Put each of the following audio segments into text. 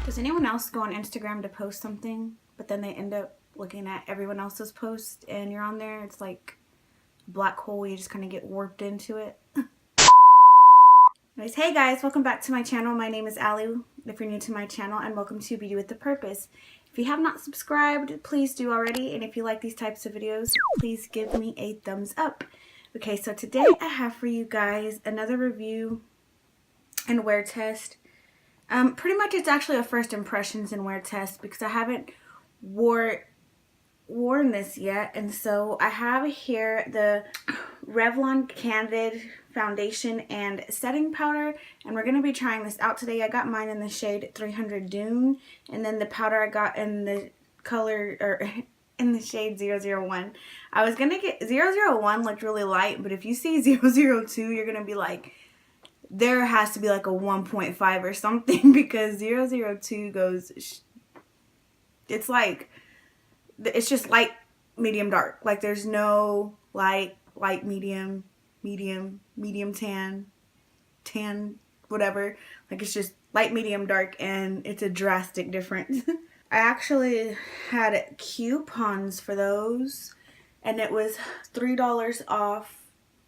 Does anyone else go on Instagram to post something, but then they end up looking at everyone else's post and you're on there? It's like a black hole. You just kind of get warped into it. Anyways, hey guys, welcome back to my channel. My name is Allie, if you're new to my channel, and welcome to Beauty with a Purpose. If you have not subscribed, please do already, and if you like these types of videos, please give me a thumbs up. Okay, so today I have for you guys another review and wear test. Pretty much it's actually a first impressions and wear test because I haven't worn this yet, and so I have here the Revlon Candid foundation and setting powder, and we're going to be trying this out today. I got mine in the shade 300 Dune, and then the powder I got in the color, or in the shade 001. I was going to get 001 looked really light, but if you see 002, you're going to be like, there has to be like a 1.5 or something, because 002 goes, it's like, it's just light, medium, dark. Like there's no light, medium, tan, whatever. Like it's just light, medium, dark, and it's a drastic difference. I actually had coupons for those, and it was $3 off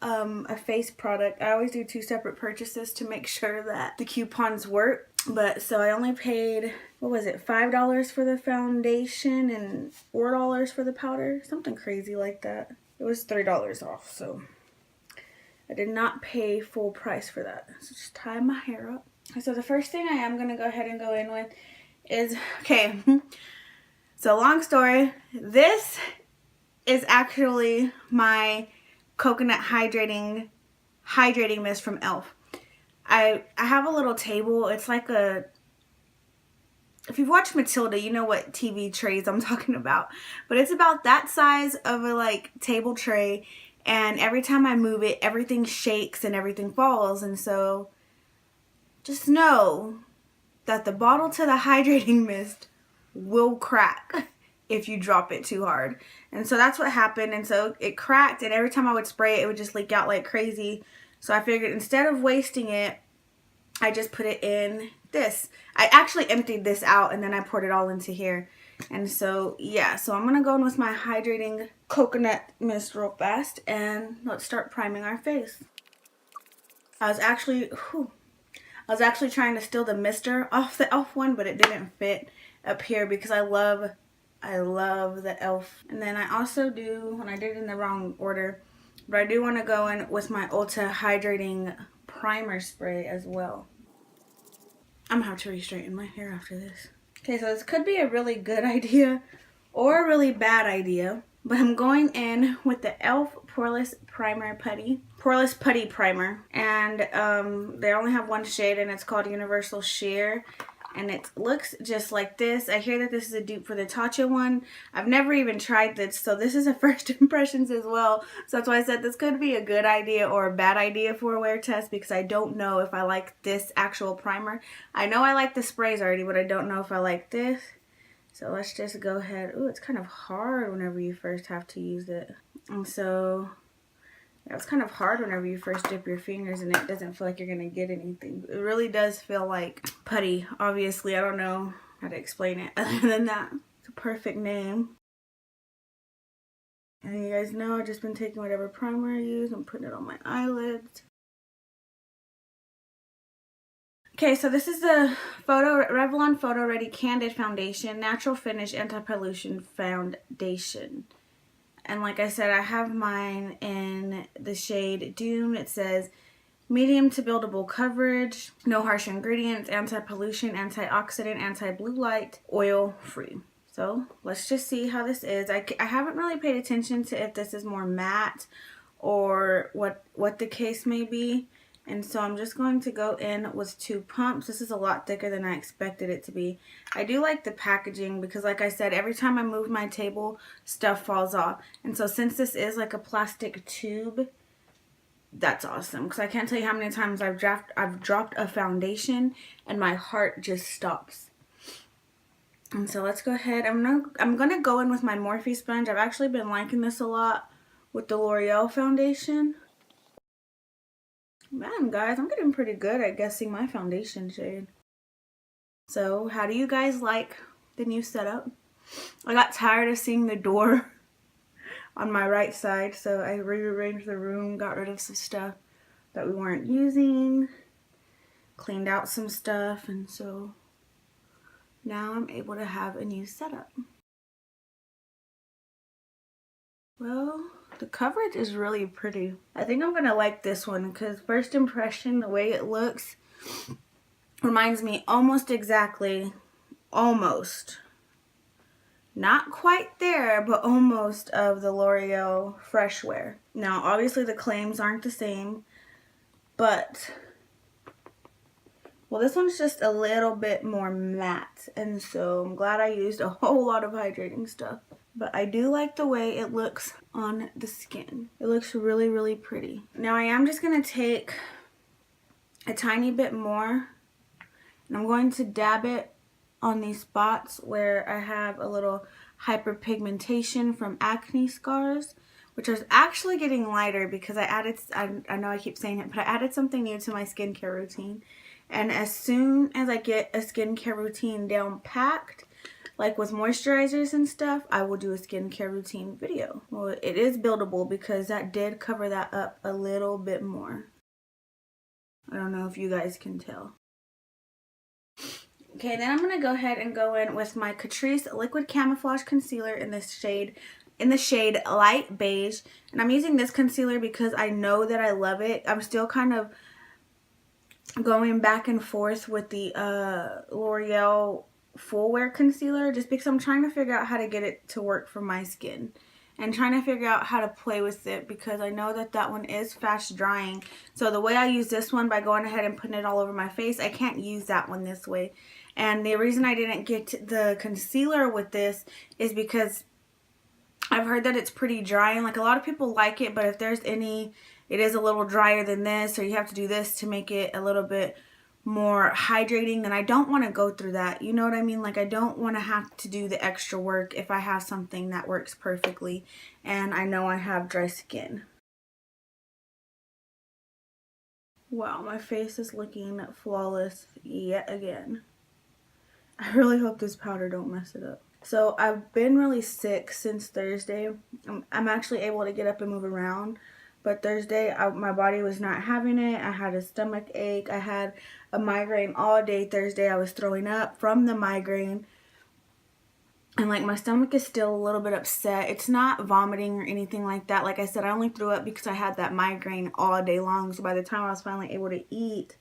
a face product. I always do 2 separate purchases to make sure that the coupons work. But so I only paid, what was it, $5 for the foundation and $4 for the powder, something crazy like that. It was $3 off, so I did not pay full price for that. So just tie my hair up. So the first thing I am going to go ahead and go in with is, okay, so long story, this is actually my coconut hydrating mist from e.l.f. I have a little table. It's like a, if you've watched Matilda, you know what TV trays I'm talking about. But it's about that size of a like table tray, and every time I move it, everything shakes and everything falls. And so just know that the bottle to the hydrating mist will crack if you drop it too hard. And so that's what happened, and so it cracked, and every time I would spray it, it would just leak out like crazy. So I figured instead of wasting it, I just put it in this. I actually emptied this out and then I poured it all into here. And so yeah, so I'm gonna go in with my hydrating coconut mist real fast, and let's start priming our face. I was actually trying to steal the mister off the e.l.f. one, but it didn't fit up here because I love the e.l.f. And then I also do, and I did it in the wrong order, but I do want to go in with my Ulta Hydrating Primer Spray as well. I'm going to have to re-straighten my hair after this. Okay, so this could be a really good idea or a really bad idea, but I'm going in with the e.l.f. Poreless Putty Primer. And they only have one shade, and it's called Universal Sheer. And it looks just like this. I hear that this is a dupe for the Tatcha one. I've never even tried this, so this is a first impressions as well. So that's why I said this could be a good idea or a bad idea for a wear test, because I don't know if I like this actual primer. I know I like the sprays already, but I don't know if I like this. So let's just go ahead. Ooh, it's kind of hard whenever you first have to use it. And so yeah, it's kind of hard whenever you first dip your fingers and it doesn't feel like you're going to get anything. It really does feel like putty. Obviously, I don't know how to explain it other than that. It's a perfect name. And you guys know I've just been taking whatever primer I use and putting it on my eyelids. Okay, so this is the Revlon Photo Ready Candid Foundation Natural Finish Anti-Pollution Foundation. And like I said, I have mine in the shade Dune. It says medium to buildable coverage, no harsh ingredients, anti-pollution, antioxidant, anti-blue light, oil free. So let's just see how this is. I haven't really paid attention to if this is more matte or what the case may be. And so I'm just going to go in with 2 pumps. This is a lot thicker than I expected it to be. I do like the packaging because, like I said, every time I move my table, stuff falls off. And so since this is like a plastic tube, that's awesome. Because I can't tell you how many times I've dropped a foundation and my heart just stops. And so let's go ahead. I'm gonna go in with my Morphe sponge. I've actually been liking this a lot with the L'Oreal foundation. Man, guys, I'm getting pretty good at guessing my foundation shade. So how do you guys like the new setup? I got tired of seeing the door on my right side, so I rearranged the room, got rid of some stuff that we weren't using, cleaned out some stuff, and so now I'm able to have a new setup. Well, the coverage is really pretty. I think I'm gonna like this one because first impression, the way it looks reminds me almost exactly, almost, not quite there, but almost of the L'Oreal Fresh Wear. Now, obviously the claims aren't the same, but, well, this one's just a little bit more matte, and so I'm glad I used a whole lot of hydrating stuff. But I do like the way it looks on the skin. It looks really, really pretty. Now I am just going to take a tiny bit more, and I'm going to dab it on these spots where I have a little hyperpigmentation from acne scars, which is actually getting lighter because I added, I know I keep saying it, but I added something new to my skincare routine. And as soon as I get a skincare routine down packed, like with moisturizers and stuff, I will do a skincare routine video. Well, it is buildable because that did cover that up a little bit more. I don't know if you guys can tell. Okay, then I'm going to go ahead and go in with my Catrice Liquid Camouflage Concealer in the shade Light Beige. And I'm using this concealer because I know that I love it. I'm still kind of going back and forth with the L'Oreal Full Wear Concealer just because I'm trying to figure out how to get it to work for my skin. And trying to figure out how to play with it because I know that that one is fast drying. So the way I use this one by going ahead and putting it all over my face, I can't use that one this way. And the reason I didn't get the concealer with this is because I've heard that it's pretty dry. And like a lot of people like it, but if there's any, it is a little drier than this, or you have to do this to make it a little bit more hydrating, then I don't want to go through that. You know what I mean? Like I don't want to have to do the extra work if I have something that works perfectly and I know I have dry skin. Wow, my face is looking flawless yet again. I really hope this powder don't mess it up. So I've been really sick since Thursday. I'm actually able to get up and move around. But Thursday, my body was not having it. I had a stomach ache. I had a migraine all day Thursday. I was throwing up from the migraine. And like my stomach is still a little bit upset. It's not vomiting or anything like that. Like I said, I only threw up because I had that migraine all day long. So by the time I was finally able to eat,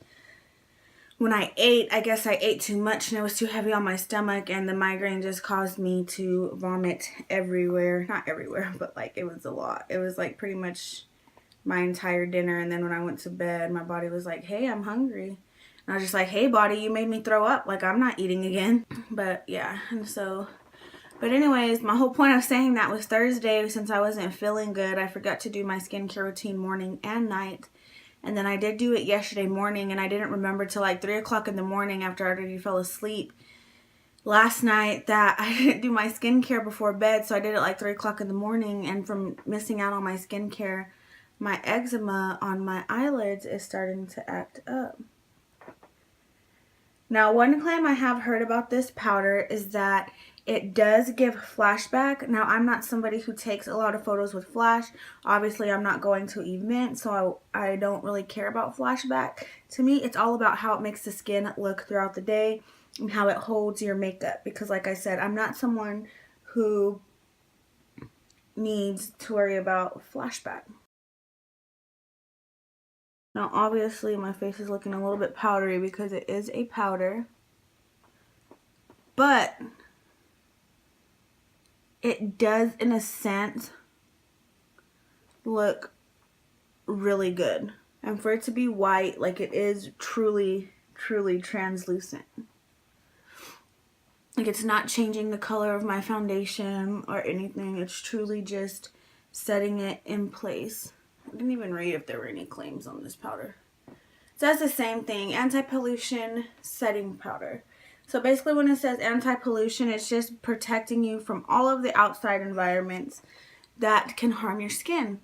when I ate, I guess I ate too much and it was too heavy on my stomach. And the migraine just caused me to vomit everywhere. Not everywhere, but like it was a lot. It was like pretty much my entire dinner. And then when I went to bed, my body was like, hey, I'm hungry. And I was just like, hey body, you made me throw up, like I'm not eating again. But yeah, and so, but anyways, my whole point of saying that was Thursday, since I wasn't feeling good, I forgot to do my skincare routine morning and night. And then I did do it yesterday morning, and I didn't remember till like 3 o'clock in the morning after I already fell asleep last night that I didn't do my skincare before bed. So I did it like 3 o'clock in the morning, and from missing out on my skincare, my eczema on my eyelids is starting to act up. Now, one claim I have heard about this powder is that it does give flashback. Now, I'm not somebody who takes a lot of photos with flash. Obviously, I'm not going to events, so I don't really care about flashback. To me, it's all about how it makes the skin look throughout the day and how it holds your makeup. Because like I said, I'm not someone who needs to worry about flashback. Now, obviously, my face is looking a little bit powdery because it is a powder. But it does, in a sense, look really good. And for it to be white, like it is truly, truly translucent. Like it's not changing the color of my foundation or anything. It's truly just setting it in place. I didn't even read if there were any claims on this powder. So that's the same thing, anti-pollution setting powder. So basically when it says anti-pollution, it's just protecting you from all of the outside environments that can harm your skin.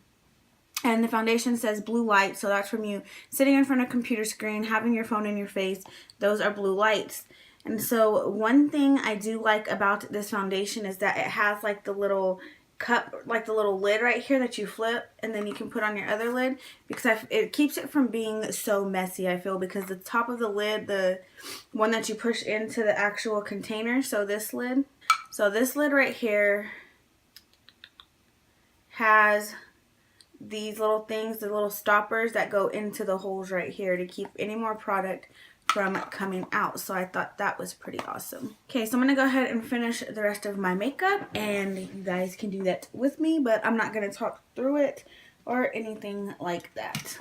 And the foundation says blue light, so that's from you sitting in front of a computer screen, having your phone in your face. Those are blue lights. And so one thing I do like about this foundation is that it has like the little cup, like the little lid right here that you flip and then you can put on your other lid, because it keeps it from being so messy, I feel, because the top of the lid, the one that you push into the actual container, so this lid right here has these little things, the little stoppers that go into the holes right here to keep any more product from coming out. So I thought that was pretty awesome. Okay, so I'm gonna go ahead and finish the rest of my makeup, and you guys can do that with me, but I'm not gonna talk through it or anything like that.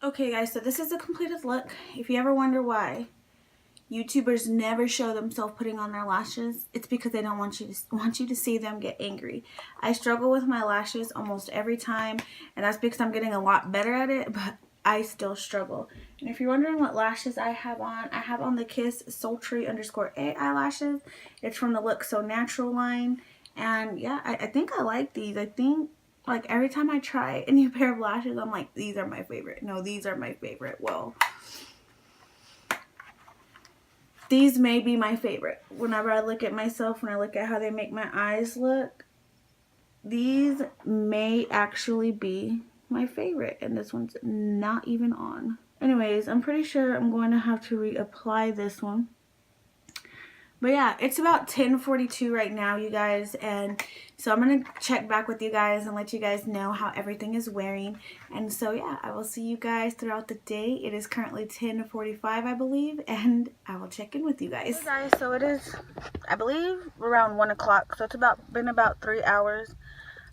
Okay guys, so this is a completed look. If you ever wonder why YouTubers never show themselves putting on their lashes, it's because they don't want you to see them get angry. I struggle with my lashes almost every time, and that's because I'm getting a lot better at it, but I still struggle. And if you're wondering what lashes I have on the Kiss Sultry _A eyelashes. It's from the Look So Natural line, and yeah, I think I like these. I think like every time I try a new pair of lashes, I'm like, these are my favorite. No, these are my favorite. Well, these may be my favorite. Whenever I look at myself, when I look at how they make my eyes look, these may actually be my favorite. And this one's not even on. Anyways, I'm pretty sure I'm going to have to reapply this one. But yeah, it's about 10:42 right now, you guys, and so I'm going to check back with you guys and let you guys know how everything is wearing. And so yeah, I will see you guys throughout the day. It is currently 10:45, I believe, and I will check in with you guys. Hey guys, so it is, I believe, around 1 o'clock, so it's been about 3 hours.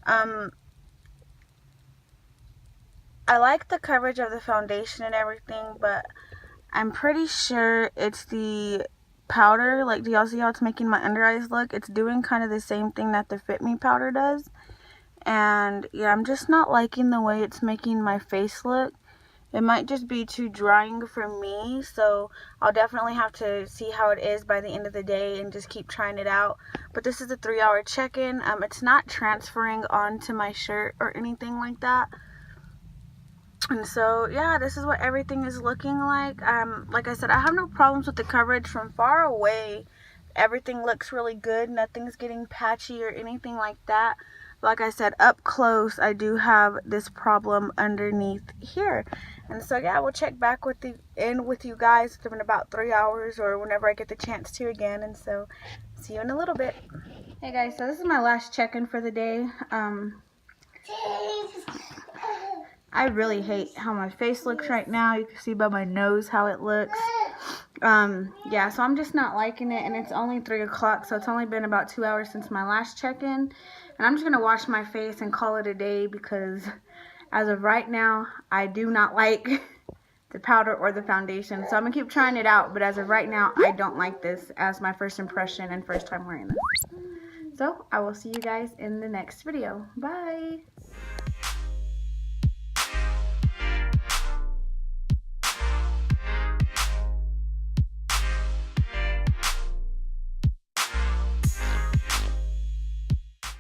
I like the coverage of the foundation and everything, but I'm pretty sure it's the powder. Like, do y'all see how it's making my under eyes look? It's doing kind of the same thing that the Fit Me powder does. And yeah, I'm just not liking the way it's making my face look. It might just be too drying for me, so I'll definitely have to see how it is by the end of the day and just keep trying it out. But this is a 3-hour check-in. It's not transferring onto my shirt or anything like that. And so yeah, this is what everything is looking like. Like I said, I have no problems with the coverage. From far away, everything looks really good. Nothing's getting patchy or anything like that. Like I said, up close, I do have this problem underneath here. And so yeah, we'll check back with you guys in about 3 hours or whenever I get the chance to again. And so see you in a little bit. Hey guys, so this is my last check-in for the day. I really hate how my face looks right now. You can see by my nose how it looks. Yeah, so I'm just not liking it, and it's only 3 o'clock, so it's only been about 2 hours since my last check-in. And I'm just going to wash my face and call it a day, because as of right now, I do not like the powder or the foundation. So I'm going to keep trying it out, but as of right now, I don't like this as my first impression and first time wearing this. So I will see you guys in the next video. Bye!